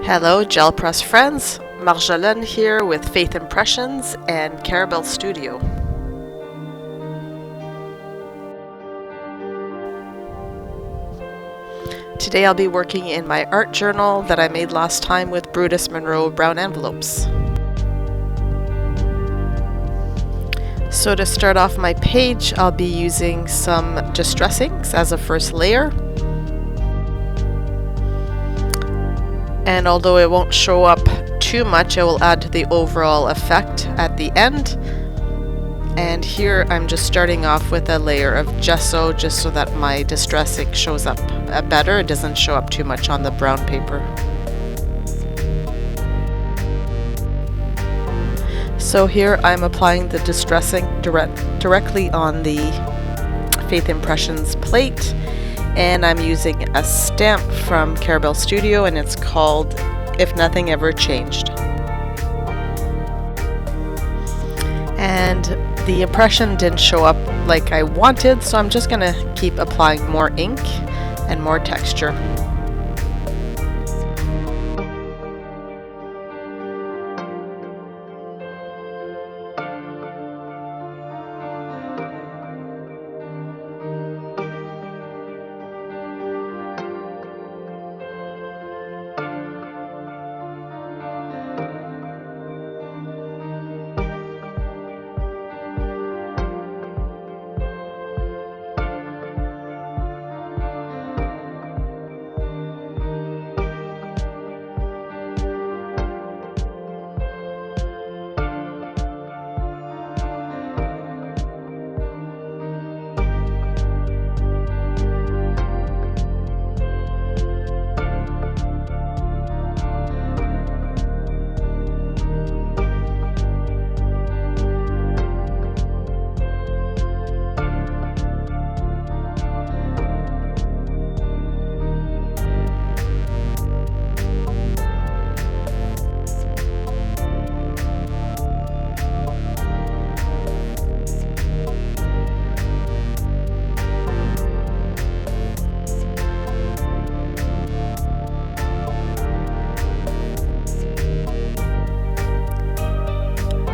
Hello, gel press friends. Marjolaine here with Faith Impressions and Carabelle Studio. Today I'll be working in my art journal that I made last time with Brutus Monroe brown envelopes. So to start off my page, I'll be using some distressings as a first layer. And although it won't show up too much, it will add to the overall effect at the end. And here I'm just starting off with a layer of gesso just so that my distressing shows up better. It doesn't show up too much on the brown paper. So here I'm applying the distressing directly on the Faith Impressions plate. And I'm using a stamp from Carabelle Studio, and it's called If Nothing Ever Changed. And the impression didn't show up like I wanted, so I'm just going to keep applying more ink and more texture.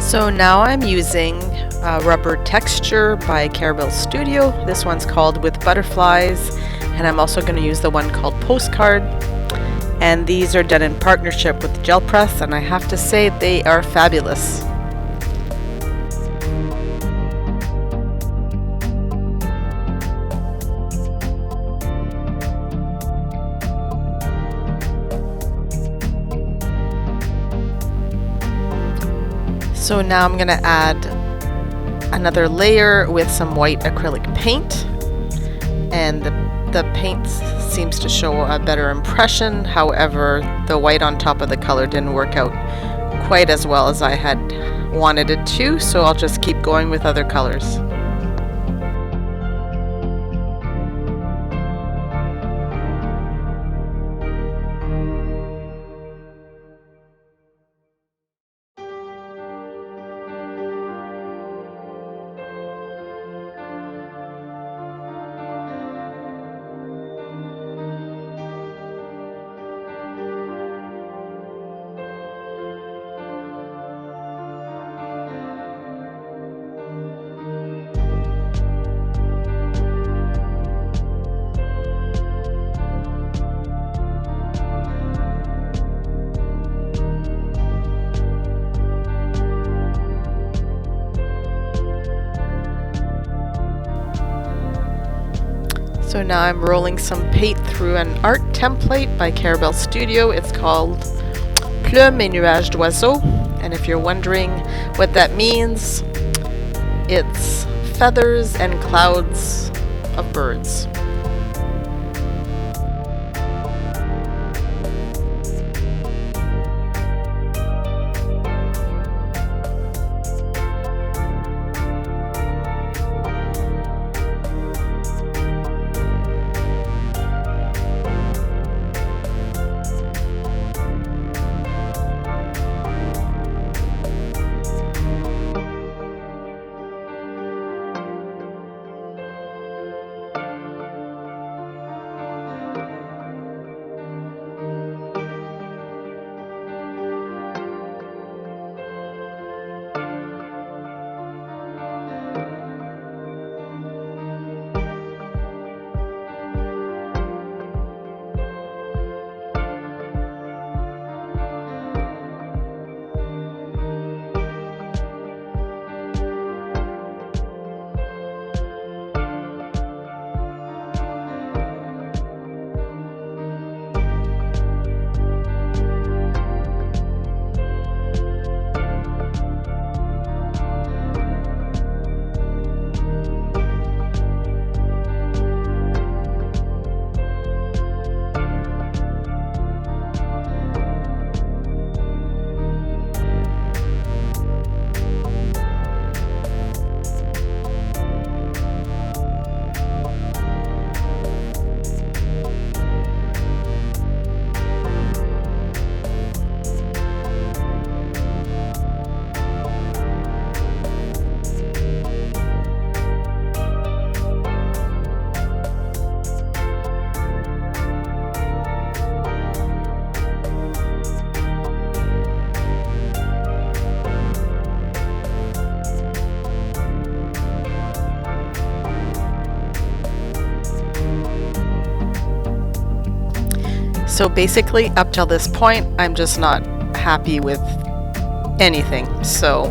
So now I'm using Rubber Texture by Carabelle Studio. This one's called With Butterflies, and I'm also going to use the one called Postcard. And these are done in partnership with Gel Press, and I have to say they are fabulous. So now I'm going to add another layer with some white acrylic paint, and the paint seems to show a better impression. However, the white on top of the color didn't work out quite as well as I had wanted it to, so I'll just keep going with other colors. So now I'm rolling some paint through an art template by Carabelle Studio. It's called Plumes et Nuages d'Oiseaux, and if you're wondering what that means, it's feathers and clouds of birds. So basically, up till this point, I'm just not happy with anything. So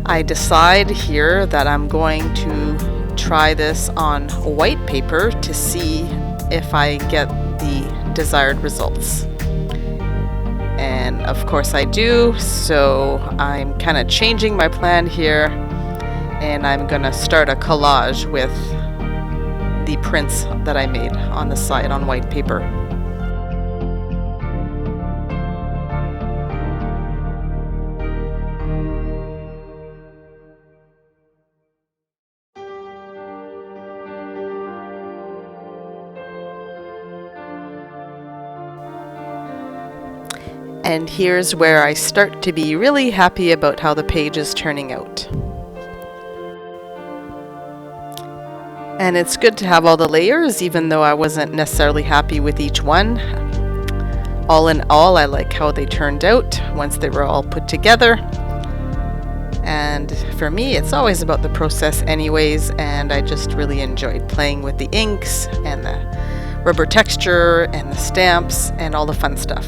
I decide here that I'm going to try this on white paper to see if I get the desired results. And of course I do, so I'm kind of changing my plan here, and I'm gonna start a collage with the prints that I made on the side on white paper. And here's where I start to be really happy about how the page is turning out. And it's good to have all the layers, even though I wasn't necessarily happy with each one. All in all, I like how they turned out once they were all put together. And for me, it's always about the process anyways, and I just really enjoyed playing with the inks and the rubber texture and the stamps and all the fun stuff.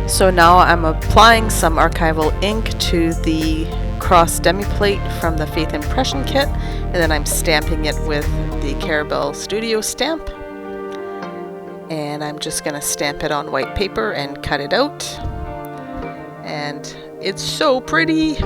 So now I'm applying some archival ink to the cross demi plate from the Faith Impression Kit, and then I'm stamping it with the Carabelle Studio stamp. And I'm just going to stamp it on white paper and cut it out. And it's so pretty!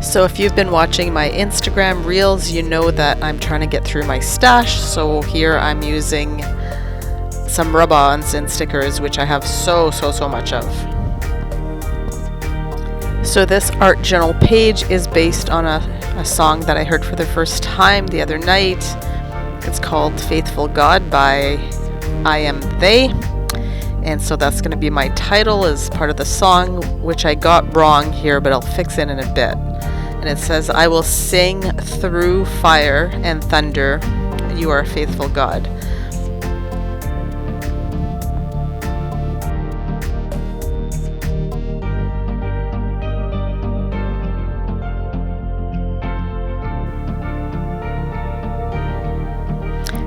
So if you've been watching my Instagram reels, you know that I'm trying to get through my stash. So here I'm using some rub-ons and stickers, which I have so much of. So this art journal page is based on a song that I heard for the first time the other night. It's called Faithful God by I Am They. And so that's going to be my title as part of the song, which I got wrong here, but I'll fix it in a bit. And it says, I will sing through fire and thunder, you are a faithful God.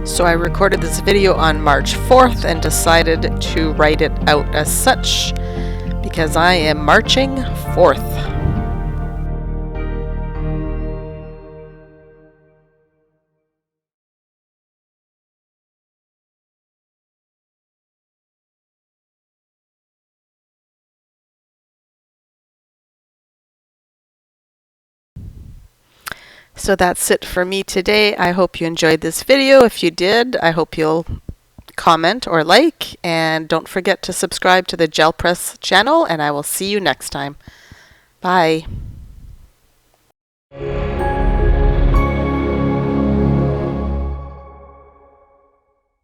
So I recorded this video on March 4th and decided to write it out as such because I am marching forth. So that's it for me today. I hope you enjoyed this video. If you did, I hope you'll comment or like, and don't forget to subscribe to the Gel Press channel, and I will see you next time. Bye.